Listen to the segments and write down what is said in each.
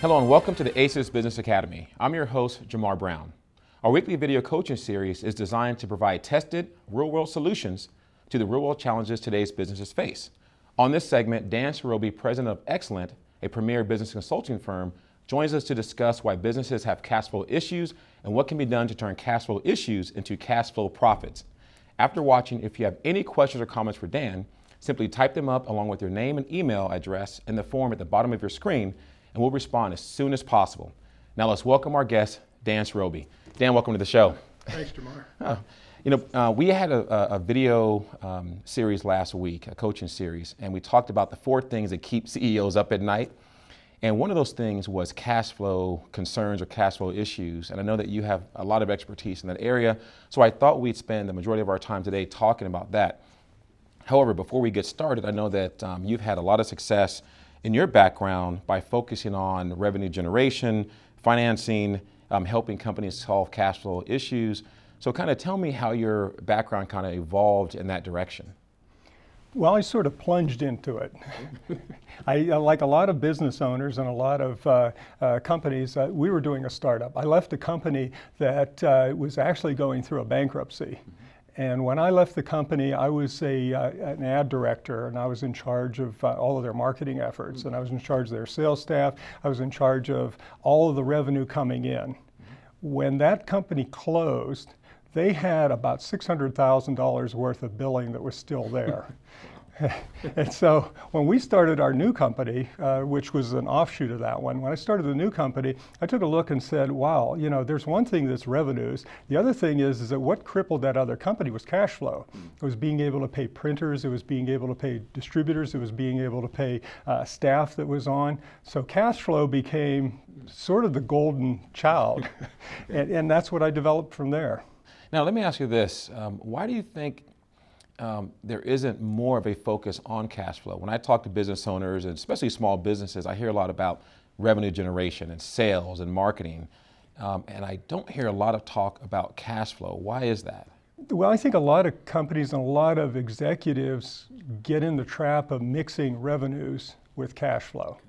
Hello and welcome to the ACES Business Academy. I'm your host, Jamar Brown. Our weekly video coaching series is designed to provide tested, real-world solutions to the real-world challenges today's businesses face. On this segment, Dan Cerobi, president of Excellent, a premier business consulting firm, joins us to discuss why businesses have cash flow issues and what can be done to turn cash flow issues into cash flow profits. After watching, if you have any questions or comments for Dan, simply type them up along with your name and email address in the form at the bottom of your screen, and we'll respond as soon as possible. Now let's welcome our guest, Dan Cerobi. Dan, welcome to the show. Thanks, Jamar. We had a video series last week, a coaching series, and we talked about the 4 things that keep CEOs up at night. And one of those things was cash flow concerns or cash flow issues. And I know that you have a lot of expertise in that area, so I thought we'd spend the majority of our time today talking about that. However, before we get started, I know that you've had a lot of success in your background by focusing on revenue generation, financing, helping companies solve cash flow issues. So kind of tell me how your background kind of evolved in that direction. Well, I sort of plunged into it. Like a lot of business owners and a lot of companies, we were doing a startup. I left a company that was actually going through a bankruptcy. And when I left the company, I was an ad director, and I was in charge of all of their marketing efforts, and I was in charge of their sales staff. I was in charge of all of the revenue coming in. When that company closed, they had about $600,000 worth of billing that was still there. And so when we started our new company, which was an offshoot of that one, when I started the new company, I took a look and said, wow, there's one thing that's revenues. The other thing is that what crippled that other company was cash flow. It was being able to pay printers, it was being able to pay distributors, it was being able to pay staff that was on. So cash flow became sort of the golden child, and that's what I developed from there. Now let me ask you this, why do you think there isn't more of a focus on cash flow? When I talk to business owners, and especially small businesses, I hear a lot about revenue generation and sales and marketing, and I don't hear a lot of talk about cash flow. Why is that? Well, I think a lot of companies and a lot of executives get in the trap of mixing revenues with cash flow.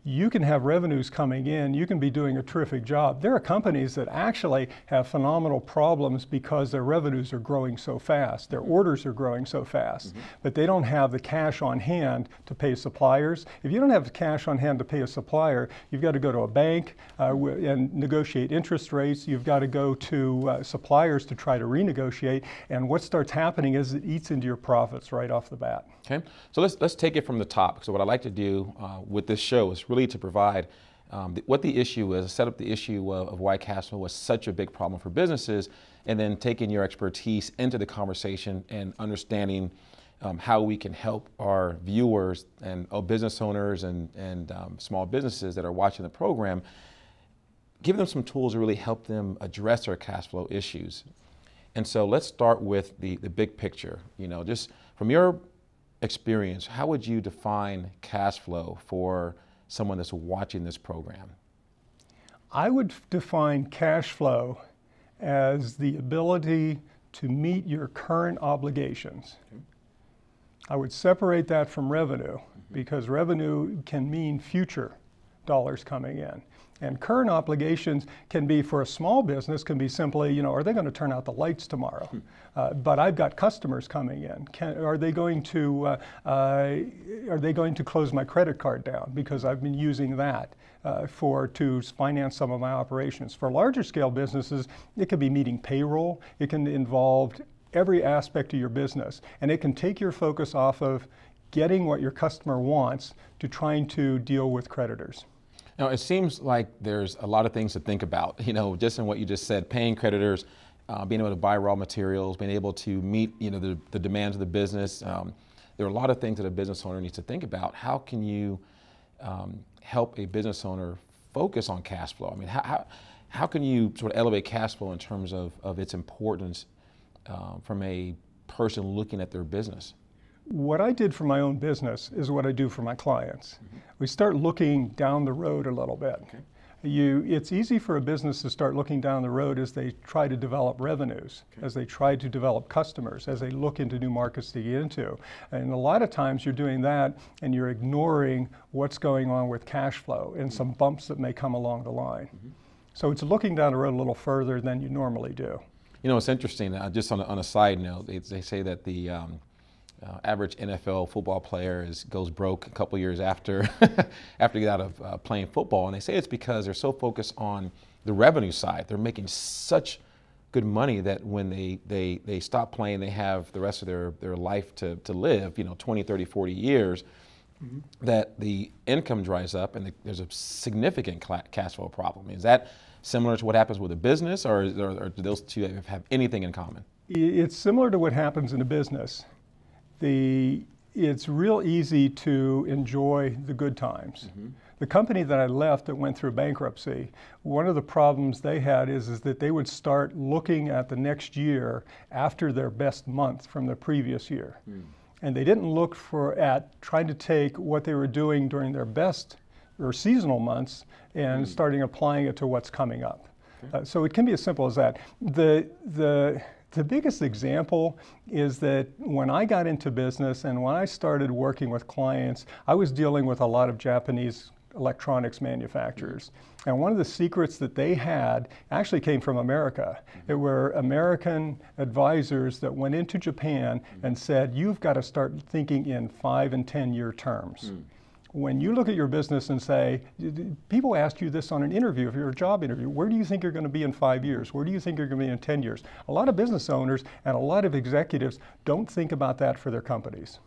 You can have revenues coming in, you can be doing a terrific job. There are companies that actually have phenomenal problems because their revenues are growing so fast, their orders are growing so fast, but they don't have the cash on hand to pay suppliers. If you don't have the cash on hand to pay a supplier, you've got to go to a bank and negotiate interest rates. You've got to go to suppliers to try to renegotiate, and what starts happening is it eats into your profits right off the bat. Okay, so let's take it from the top. So what I like to do with this show is really to provide what the issue is, set up the issue of why cash flow was such a big problem for businesses, and then taking your expertise into the conversation and understanding how we can help our viewers and business owners and small businesses that are watching the program, give them some tools to really help them address their cash flow issues. And so let's start with the big picture. Just from your experience, how would you define cash flow for someone that's watching this program? I would define cash flow as the ability to meet your current obligations. Okay. I would separate that from revenue, because revenue can mean future dollars coming in. And current obligations can be, for a small business, can be simply, are they going to turn out the lights tomorrow? But I've got customers coming in. Are they going to close my credit card down because I've been using that to finance some of my operations? For larger scale businesses, it could be meeting payroll. It can involve every aspect of your business, and it can take your focus off of getting what your customer wants to trying to deal with creditors. Now, it seems like there's a lot of things to think about, just in what you just said, paying creditors, being able to buy raw materials, being able to meet, the demands of the business. There are a lot of things that a business owner needs to think about. How can you help a business owner focus on cash flow? I mean, how can you sort of elevate cash flow in terms of its importance from a person looking at their business? What I did for my own business is what I do for my clients. We start looking down the road a little bit. Okay. It's easy for a business to start looking down the road as they try to develop revenues, as they try to develop customers, as they look into new markets to get into. And a lot of times you're doing that and you're ignoring what's going on with cash flow and some bumps that may come along the line. So it's looking down the road a little further than you normally do. You know, it's interesting, just on a side note, they say that the average NFL football player goes broke a couple years after after they get out of playing football, and they say it's because they're so focused on the revenue side. They're making such good money that when they stop playing, they have the rest of their life to live, 20, 30, 40 years, that the income dries up and there's a significant cash flow problem. Is that similar to what happens with a business, or do those two have anything in common? It's similar to what happens in a business. It's real easy to enjoy the good times. The company that I left that went through bankruptcy, one of the problems they had is that they would start looking at the next year after their best month from the previous year. And they didn't look at trying to take what they were doing during their best or seasonal months and starting applying it to what's coming up. So it can be as simple as that. The biggest example is that when I got into business and when I started working with clients, I was dealing with a lot of Japanese electronics manufacturers. And one of the secrets that they had actually came from America. There were American advisors that went into Japan and said, you've got to start thinking in 5 and 10-year terms. When you look at your business and say, people ask you this on an interview, if you're a job interview, where do you think you're going to be in 5 years? Where do you think you're going to be in 10 years? A lot of business owners and a lot of executives don't think about that for their companies.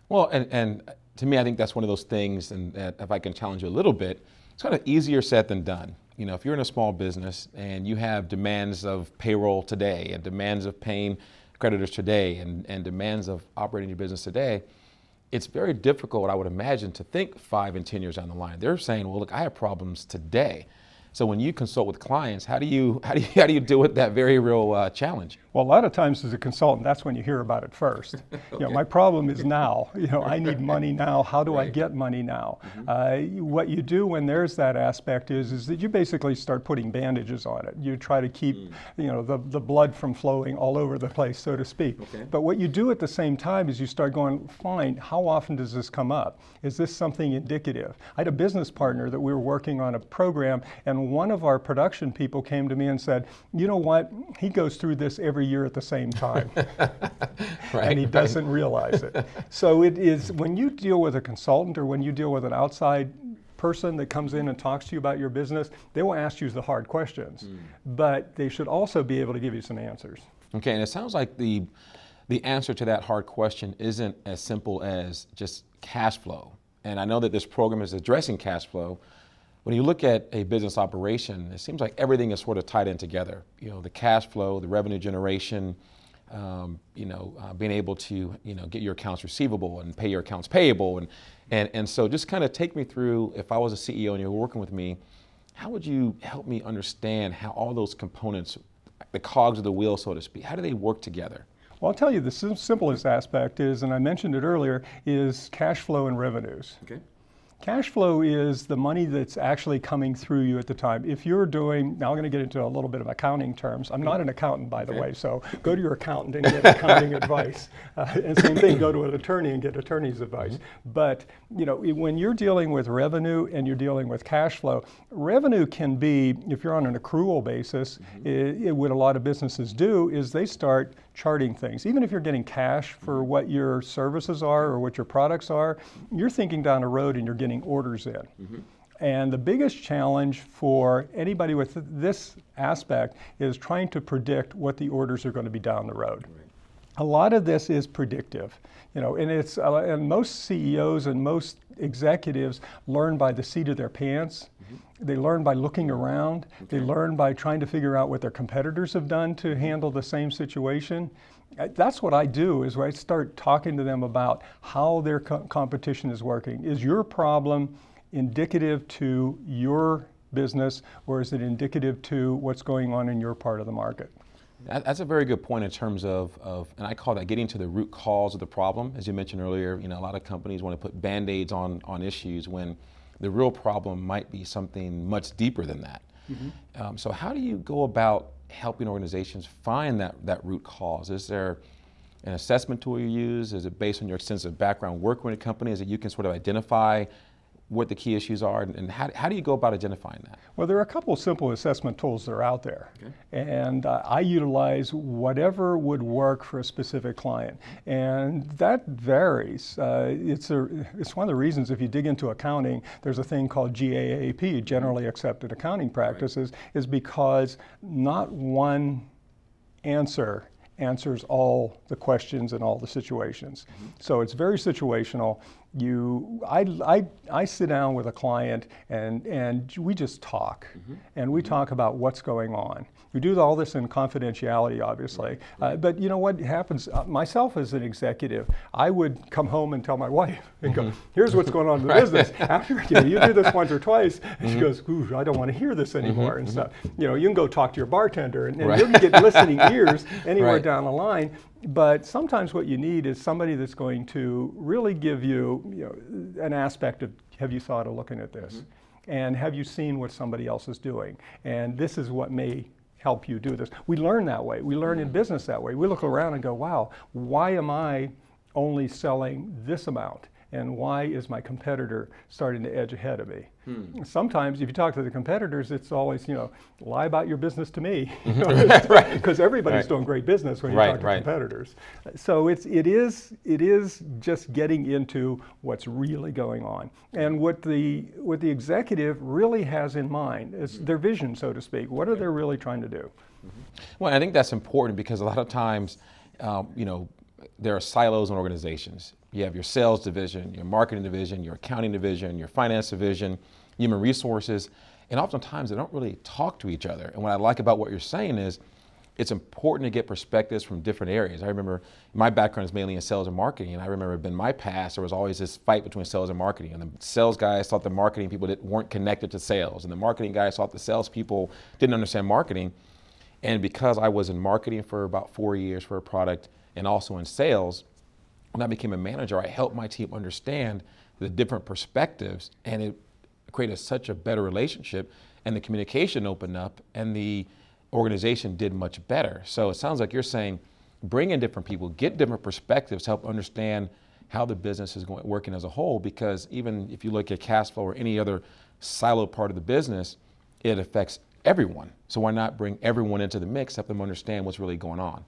Well, and to me, I think that's one of those things, and that if I can challenge you a little bit, it's kind of easier said than done. If you're in a small business and you have demands of payroll today and demands of paying creditors today and demands of operating your business today, it's very difficult, I would imagine, to think 5 and 10 years down the line. They're saying, well, look, I have problems today. So when you consult with clients, how do you deal with that very real challenge? Well, a lot of times as a consultant, that's when you hear about it first. Okay. My problem is now. I need money now. How do I get money now? What you do when there's that aspect is that you basically start putting bandages on it. You try to keep the blood from flowing all over the place, so to speak. But what you do at the same time is you start going, fine, how often does this come up? Is this something indicative? I had a business partner that we were working on a program, and one of our production people came to me and said, you know what, he goes through this every year at the same time. And he doesn't realize it. So it is, when you deal with a consultant or when you deal with an outside person that comes in and talks to you about your business, they will ask you the hard questions, but they should also be able to give you some answers. Okay, and it sounds like the answer to that hard question isn't as simple as just cash flow. And I know that this program is addressing cash flow. When you look at a business operation, it seems like everything is sort of tied in together. The cash flow, the revenue generation, being able to, get your accounts receivable and pay your accounts payable. And so just kind of take me through, if I was a CEO and you were working with me, how would you help me understand how all those components, the cogs of the wheel, so to speak, how do they work together? Well, I'll tell you the simplest aspect is, and I mentioned it earlier, is cash flow and revenues. Okay. Cash flow is the money that's actually coming through you at the time. If you're doing, now I'm going to get into a little bit of accounting terms. I'm not an accountant, by the way, so go to your accountant and get accounting advice. And same thing, go to an attorney and get attorney's advice. But when you're dealing with revenue and you're dealing with cash flow, revenue can be, if you're on an accrual basis, what a lot of businesses do is they start charting things. Even if you're getting cash for what your services are or what your products are, you're thinking down the road and you're getting orders in. And the biggest challenge for anybody with this aspect is trying to predict what the orders are going to be down the road. A lot of this is predictive, and most CEOs and most executives learn by the seat of their pants. They learn by looking around. They learn by trying to figure out what their competitors have done to handle the same situation. That's what I do, is I start talking to them about how their competition is working. Is your problem indicative to your business, or is it indicative to what's going on in your part of the market? That's a very good point in terms of, and I call that getting to the root cause of the problem. As you mentioned earlier, a lot of companies want to put Band-Aids on issues when the real problem might be something much deeper than that. So how do you go about helping organizations find that root cause? Is there an assessment tool you use? Is it based on your extensive background working with a company? Is it you can sort of identify what the key issues are, and how do you go about identifying that? Well, there are a couple of simple assessment tools that are out there, and I utilize whatever would work for a specific client, and that varies. It's one of the reasons if you dig into accounting, there's a thing called GAAP, Generally Accepted Accounting Practices, is because not one answer answers all the questions and all the situations. So it's very situational. I sit down with a client and we just talk, and we talk about what's going on. We do all this in confidentiality, obviously, but you know what happens, myself as an executive, I would come home and tell my wife and go, here's what's going on in the business. After you do this once or twice, and she goes, ooh, I don't want to hear this anymore and stuff. You know, you can go talk to your bartender and you can get listening ears anywhere down the line. But sometimes what you need is somebody that's going to really give you, an aspect of, have you thought of looking at this? And have you seen what somebody else is doing? And this is what may help you do this. We learn that way. We learn in business that way. We look around and go, wow, why am I only selling this amount? And why is my competitor starting to edge ahead of me? Sometimes if you talk to the competitors, it's always, lie about your business to me. Because everybody's doing great business when you talk to competitors. So it is just getting into what's really going on. And what the executive really has in mind is their vision, so to speak. What are they really trying to do? Well, I think that's important because a lot of times, there are silos in organizations. You have your sales division, your marketing division, your accounting division, your finance division, human resources, and oftentimes they don't really talk to each other. And what I like about what you're saying is it's important to get perspectives from different areas. I remember my background is mainly in sales and marketing, and I remember in my past there was always this fight between sales and marketing, and the sales guys thought the marketing people weren't connected to sales, and the marketing guys thought the sales people didn't understand marketing. And because I was in marketing for about 4 years for a product and also in sales, when I became a manager, I helped my team understand the different perspectives, and it created such a better relationship, and the communication opened up, and the organization did much better. So it sounds like you're saying bring in different people, get different perspectives, help understand how the business is working as a whole, because even if you look at cash flow or any other siloed part of the business, it affects everyone. So why not bring everyone into the mix, help them understand what's really going on?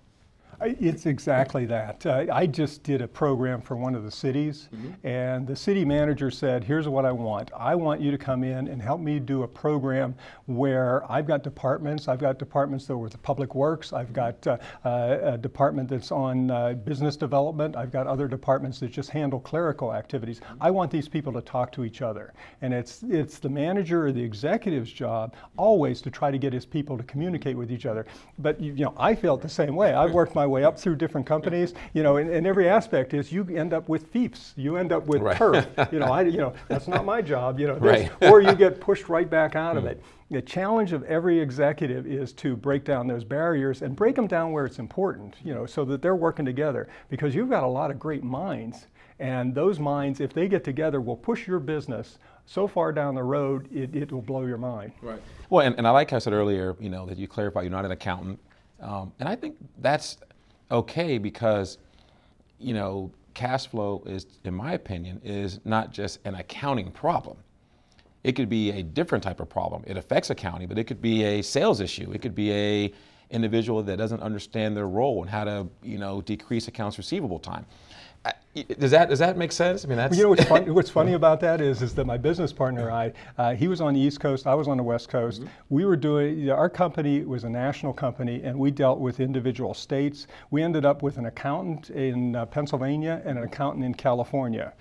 It's exactly that. I just did a program for one of the cities, and the city manager said, here's what I want. I want you to come in and help me do a program where I've got departments. I've got departments that are with public works. I've got a department that's on business development. I've got other departments that just handle clerical activities. I want these people to talk to each other. And it's the manager or the executive's job always to try to get his people to communicate with each other. But I felt the same way. I've worked my way up through different companies, and every aspect is you end up with fiefs, you end up with turf. That's not my job. Or you get pushed right back out of it. The challenge of every executive is to break down those barriers and break them down where it's important, so that they're working together. Because you've got a lot of great minds, and those minds, if they get together, will push your business so far down the road, it will blow your mind. Right. Well, and I like how I said earlier, that you clarify you're not an accountant, and I think that's okay because, cash flow is, in my opinion, is not just an accounting problem. It could be a different type of problem. It affects accounting, but it could be a sales issue. It could be a individual that doesn't understand their role and how to, decrease accounts receivable time. Does that make sense? I mean, that's what's funny about that is that my business partner, he was on the East Coast, I was on the West Coast. We were doing, our company was a national company, and we dealt with individual states. We ended up with an accountant in Pennsylvania and an accountant in California.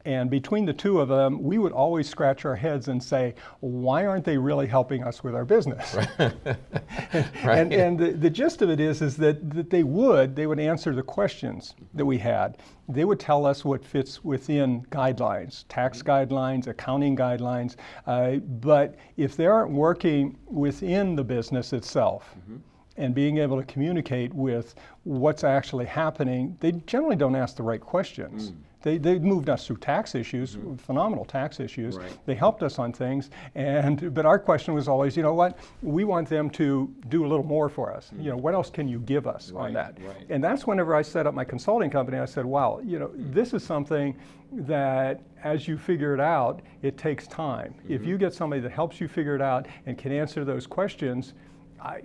And between the two of them, we would always scratch our heads and say, why aren't they really helping us with our business? And the gist of it is that they would answer the questions that we had. They would tell us what fits within guidelines, tax guidelines, accounting guidelines. But if they aren't working within the business itself, and being able to communicate with what's actually happening, they generally don't ask the right questions. They moved us through tax issues, phenomenal tax issues. Right. They helped us on things, but our question was always, you know what, we want them to do a little more for us. You know, what else can you give us on that? Right. And that's whenever I set up my consulting company, I said, wow, you know, this is something that as you figure it out, it takes time. If you get somebody that helps you figure it out and can answer those questions,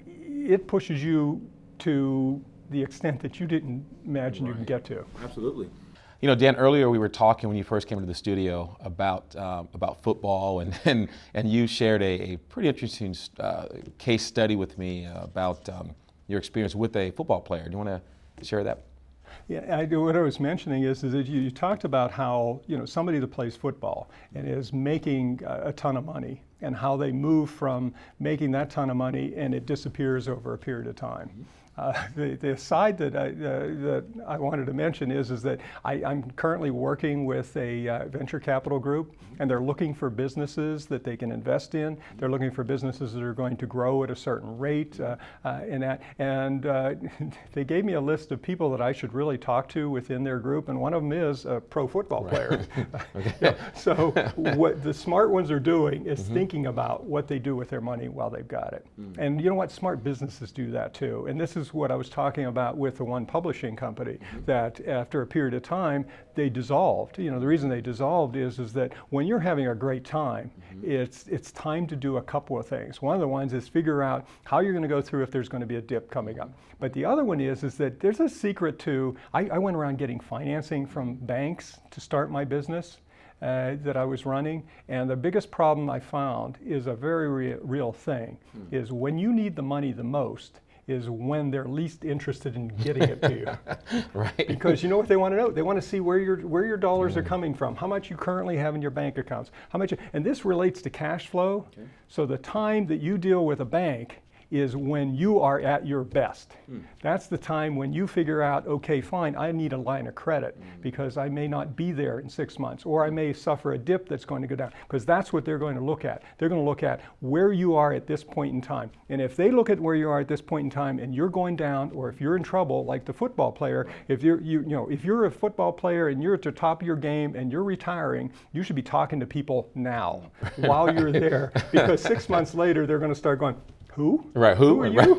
it pushes you to the extent that you didn't imagine you can get to. Absolutely. You know, Dan, earlier we were talking when you first came into the studio about football, and you shared a pretty interesting case study with me about your experience with a football player. Do you want to share that? Yeah, what I was mentioning is that you talked about how, you know, somebody that plays football and is making a ton of money, and how they move from making that ton of money and it disappears over a period of time. The side that I wanted to mention is that I'm currently working with a venture capital group, and they're looking for businesses that they can invest in. They're looking for businesses that are going to grow at a certain rate, and they gave me a list of people that I should really talk to within their group, and one of them is a pro football player. Okay. Yeah, so what the smart ones are doing is thinking about what they do with their money while they've got it. And you know what, smart businesses do that too. And this is what I was talking about with the one publishing company, that after a period of time, they dissolved. You know, the reason they dissolved is that when you're having a great time, it's time to do a couple of things. One of the ones is figure out how you're going to go through if there's going to be a dip coming up. But the other one is that there's a secret to, I went around getting financing from banks to start my business that I was running, and the biggest problem I found is a very real thing, is when you need the money the most, is when they're least interested in getting it to you. Right. Because you know what they want to know? They want to see where your dollars are coming from, how much you currently have in your bank accounts, how much, and this relates to cash flow. Okay. So the time that you deal with a bank is when you are at your best. That's the time when you figure out, okay, fine, I need a line of credit because I may not be there in 6 months, or I may suffer a dip that's going to go down, because that's what they're going to look at. They're going to look at where you are at this point in time. And if they look at where you are at this point in time and you're going down, or if you're in trouble, like the football player, if if you're a football player and you're at the top of your game and you're retiring, you should be talking to people now while you're there, because 6 months later they're going to start going, who? Right, who are you?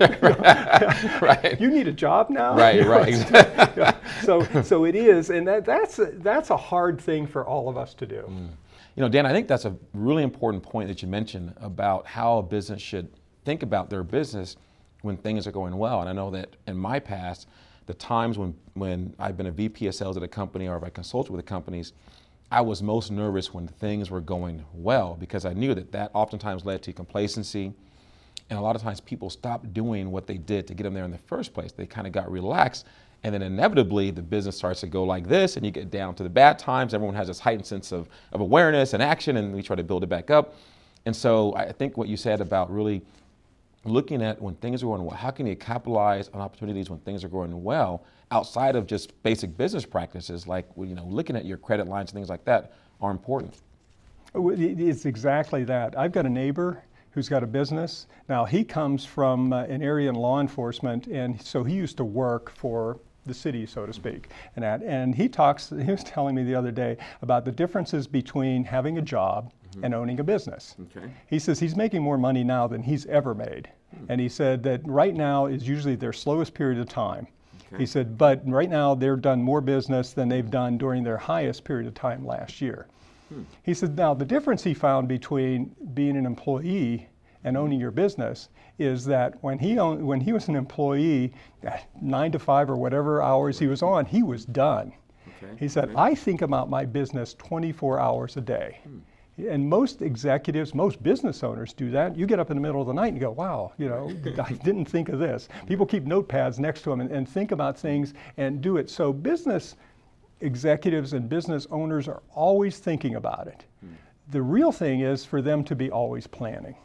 Right. You need a job now? Right, right. So it is, and that's a hard thing for all of us to do. You know, Dan, I think that's a really important point that you mentioned about how a business should think about their business when things are going well. And I know that in my past, the times when I've been a VP of sales at a company, or if I consulted with the companies, I was most nervous when things were going well, because I knew that oftentimes led to complacency. And a lot of times people stopped doing what they did to get them there in the first place. They kind of got relaxed, and then inevitably the business starts to go like this, and you get down to the bad times. Everyone has this heightened sense of awareness and action, and we try to build it back up. And so I think what you said about really looking at when things are going well, how can you capitalize on opportunities when things are going well outside of just basic business practices, like, you know, looking at your credit lines and things like that are important. It's exactly that. I've got a neighbor who's got a business. Now, he comes from an area in law enforcement, and so he used to work for the city, so to speak. And he was telling me the other day about the differences between having a job and owning a business. Okay. He says he's making more money now than he's ever made. And he said that right now is usually their slowest period of time. Okay. He said, but right now they've done more business than they've done during their highest period of time last year. He said, now the difference he found between being an employee and owning your business is that when he was an employee, 9 to 5 or whatever hours he was on, he was done. Okay. He said, I think about my business 24 hours a day. And most executives, most business owners do that. You get up in the middle of the night and go, wow, you know, I didn't think of this. People keep notepads next to them and think about things and do it. So business executives and business owners are always thinking about it. The real thing is for them to be always planning.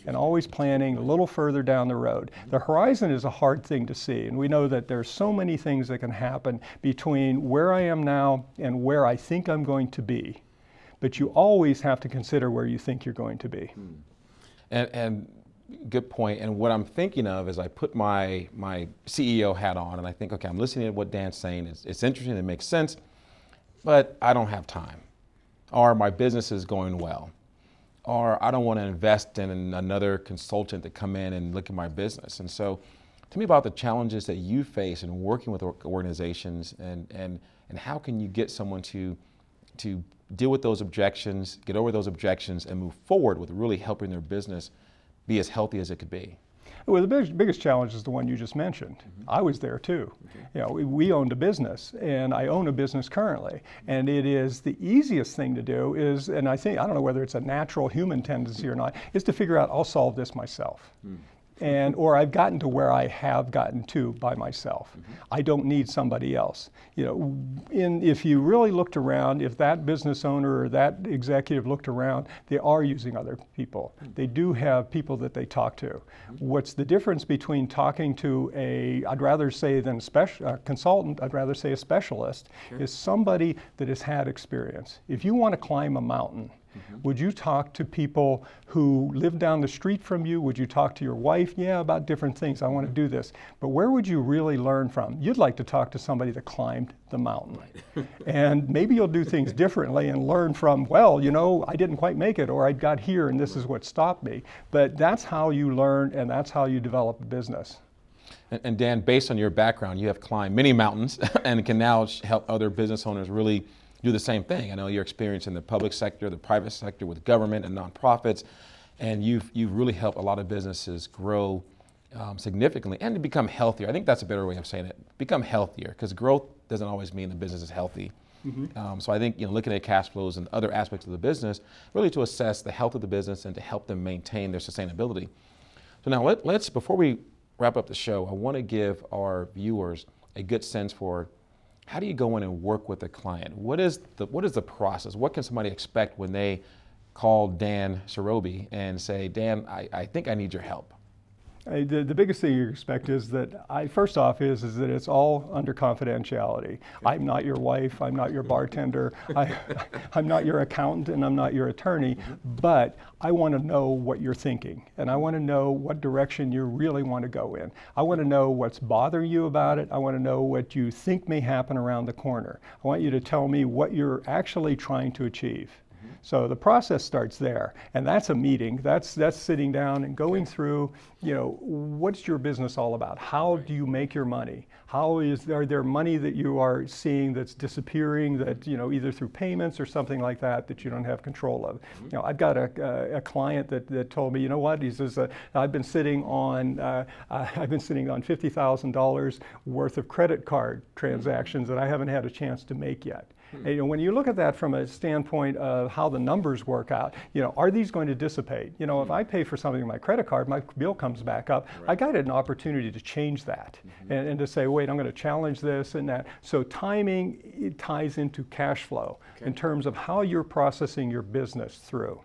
And always planning a little further down the road. The horizon is a hard thing to see, and we know that there's so many things that can happen between where I am now and where I think I'm going to be. But you always have to consider where you think you're going to be. And good point. And what I'm thinking of is I put my CEO hat on and I think, okay, I'm listening to what Dan's saying. It's interesting, it makes sense, but I don't have time. Or my business is going well. Or I don't want to invest in another consultant to come in and look at my business. And so tell me about the challenges that you face in working with organizations and how can you get someone to deal with those objections, get over those objections, and move forward with really helping their business be as healthy as it could be? Well, the biggest challenge is the one you just mentioned. I was there too. You know, we owned a business, and I own a business currently. And it is the easiest thing to do is, and I don't know whether it's a natural human tendency or not, is to figure out, I'll solve this myself. Or I've gotten to where I have gotten to by myself. I don't need somebody else. You know, if you really looked around, if that business owner or that executive looked around, they are using other people. They do have people that they talk to. What's the difference between talking to I'd rather say than a consultant, I'd rather say a specialist, is somebody that has had experience. If you want to climb a mountain, would you talk to people who live down the street from you? Would you talk to your wife? Yeah, about different things. I want to do this. But where would you really learn from? You'd like to talk to somebody that climbed the mountain. And maybe you'll do things differently and learn from, well, you know, I didn't quite make it, or I got here and this is what stopped me. But that's how you learn and that's how you develop a business. And Dan, based on your background, you have climbed many mountains and can now help other business owners really do the same thing. I know your experience in the public sector, the private sector with government and nonprofits, and you've really helped a lot of businesses grow significantly and to become healthier. I think that's a better way of saying it. Become healthier, because growth doesn't always mean the business is healthy. So I think looking at cash flows and other aspects of the business, really to assess the health of the business and to help them maintain their sustainability. So now let's before we wrap up the show, I want to give our viewers a good sense for how do you go in and work with a client? What is the process? What can somebody expect when they call Dan Cherobi and say, Dan, I think I need your help? The biggest thing you expect is that, first off, is that it's all under confidentiality. I'm not your wife, I'm not your bartender, I'm not your accountant, and I'm not your attorney, but I want to know what you're thinking, and I want to know what direction you really want to go in. I want to know what's bothering you about it. I want to know what you think may happen around the corner. I want you to tell me what you're actually trying to achieve. So the process starts there, and that's a meeting. That's sitting down and going through, what's your business all about? How do you make your money? Are there money that you are seeing that's disappearing, that either through payments or something like that you don't have control of? I've got a client that told me, you know what? He says, I've been sitting on $50,000 worth of credit card transactions that I haven't had a chance to make yet. And when you look at that from a standpoint of how the numbers work out, are these going to dissipate? If I pay for something on my credit card, my bill comes back up. Right. I got an opportunity to change that and to say, wait, I'm going to challenge this and that. So timing, it ties into cash flow in terms of how you're processing your business through.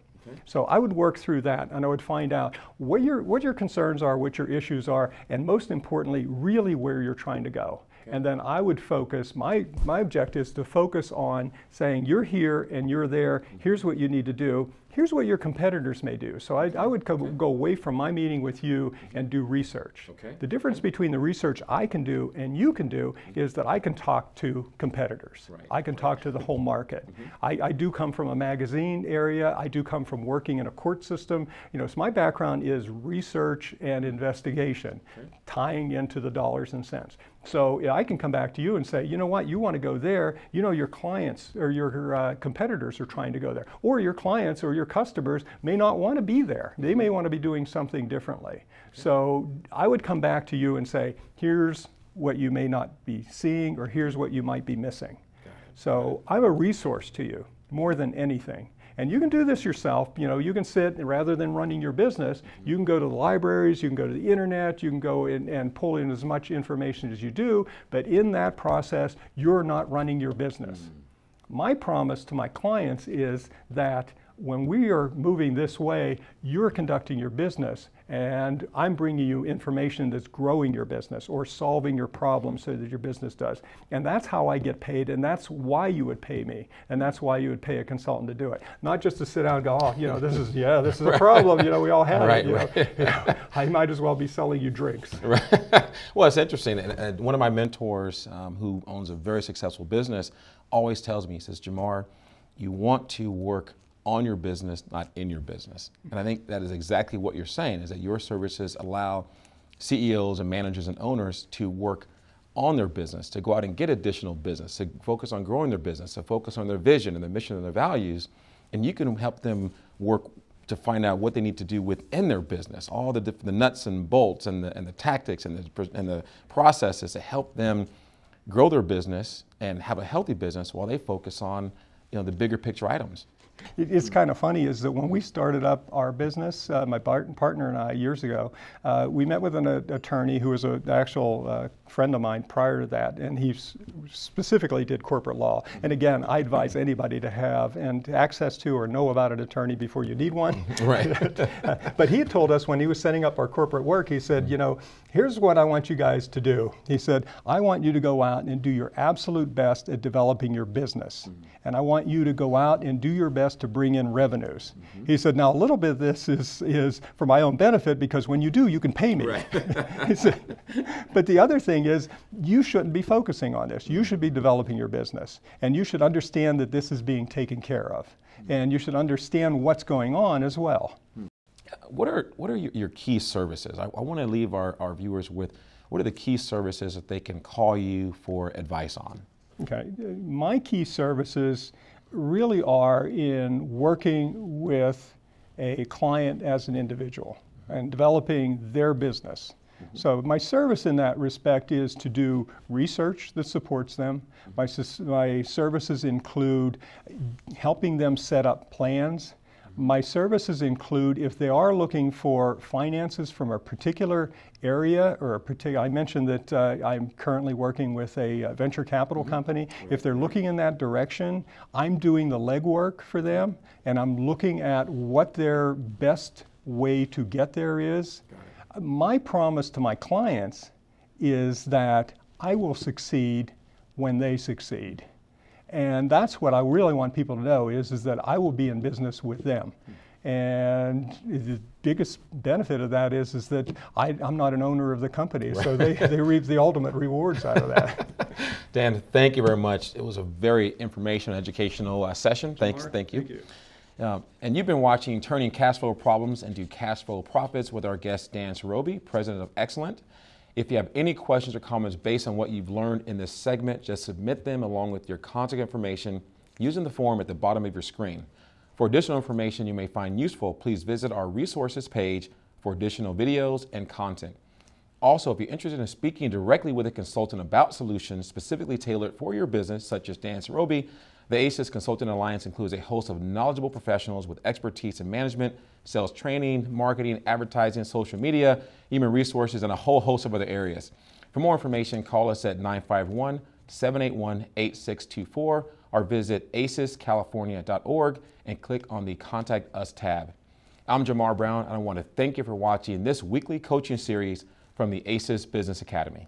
So I would work through that, and I would find out what your concerns are, what your issues are, and most importantly, really where you're trying to go. And then I would focus, my objective is to focus on saying, you're here and you're there, here's what you need to do, here's what your competitors may do. So I would go away from my meeting with you and do research. The difference between the research I can do and you can do is that I can talk to competitors. I can talk to the whole market. I do come from a magazine area. I do come from working in a court system. So my background is research and investigation, tying into the dollars and cents. So I can come back to you and say, you know what, you want to go there, your clients or your competitors are trying to go there, or your clients or your customers may not want to be there. They may want to be doing something differently. So I would come back to you and say, here's what you may not be seeing, or here's what you might be missing. So I'm a resource to you more than anything. And you can do this yourself. You can sit, rather than running your business, you can go to the libraries, you can go to the internet, you can go in and pull in as much information as you do, but in that process, you're not running your business. My promise to my clients is that when we are moving this way, you're conducting your business and I'm bringing you information that's growing your business or solving your problems so that your business does. And that's how I get paid, and that's why you would pay me, and that's why you would pay a consultant to do it. Not just to sit down and go, oh, this is a problem, we all have it. I might as well be selling you drinks. Right. Well, it's interesting. And one of my mentors who owns a very successful business always tells me, he says, Jamar, you want to work on your business, not in your business. And I think that is exactly what you're saying, is that your services allow CEOs and managers and owners to work on their business, to go out and get additional business, to focus on growing their business, to focus on their vision and their mission and their values. And you can help them work to find out what they need to do within their business, all the nuts and bolts and the tactics and the processes to help them grow their business and have a healthy business while they focus on the bigger picture items. It's kind of funny is that when we started up our business, my partner and I years ago, we met with an attorney who was an actual friend of mine prior to that, and he specifically did corporate law. And again, I advise anybody to have and access to or know about an attorney before you need one. Right. But he had told us when he was setting up our corporate work, he said, here's what I want you guys to do. He said, I want you to go out and do your absolute best at developing your business. And I want you to go out and do your best to bring in revenues. He said, now a little bit of this is for my own benefit, because when you do, you can pay me. Right. He said, but the other thing is, you shouldn't be focusing on this. You should be developing your business. And you should understand that this is being taken care of. And you should understand what's going on as well. What are your key services? I want to leave our viewers with, what are the key services that they can call you for advice on? Okay, my key services really are in working with a client as an individual and developing their business. So my service in that respect is to do research that supports them. My services include helping them set up plans. My services include, if they are looking for finances from a particular area or a particular, I mentioned that I'm currently working with a venture capital company. If they're looking in that direction, I'm doing the legwork for them, and I'm looking at what their best way to get there is. My promise to my clients is that I will succeed when they succeed. And that's what I really want people to know is that I will be in business with them. And the biggest benefit of that is that I'm not an owner of the company, right. So they reap the ultimate rewards out of that. Dan, thank you very much. It was a very informational, educational session. Thanks, thank you. Thank you. And you've been watching Turning Cash Flow Problems into Cash Flow Profits with our guest, Dan Cerobi, President of Excellent. If you have any questions or comments based on what you've learned in this segment, just submit them along with your contact information using the form at the bottom of your screen. For additional information you may find useful, please visit our resources page for additional videos and content. Also, if you're interested in speaking directly with a consultant about solutions specifically tailored for your business, such as Dan Cerobi, the ACES Consulting Alliance includes a host of knowledgeable professionals with expertise in management, sales training, marketing, advertising, social media, human resources, and a whole host of other areas. For more information, call us at 951-781-8624 or visit acescalifornia.org and click on the Contact Us tab. I'm Jamar Brown, and I want to thank you for watching this weekly coaching series from the ACES Business Academy.